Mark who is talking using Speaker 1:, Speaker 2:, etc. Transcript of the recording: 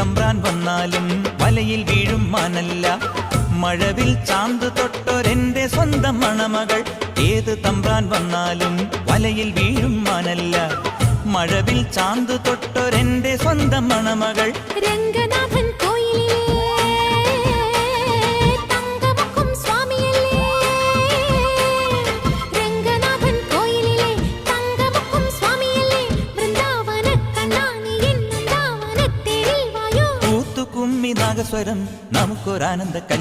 Speaker 1: തമ്പ്രാൻ വന്നാലും വലയിൽ വീഴും മാനല്ല. മഴവിൽ ചാന്ത് തൊട്ടൊരെന്റെ സ്വന്തം മണമകൾ. ഏത് തമ്പ്രാൻ വന്നാലും വലയിൽ വീഴും മാനല്ല. മഴവിൽ ചാന്ത് തൊട്ടൊരെന്റെ സ്വന്തം മണമകൾ.
Speaker 2: രംഗനാഥൻ
Speaker 1: നാഗസ്വരം നമുക്കൊരാനന്ദ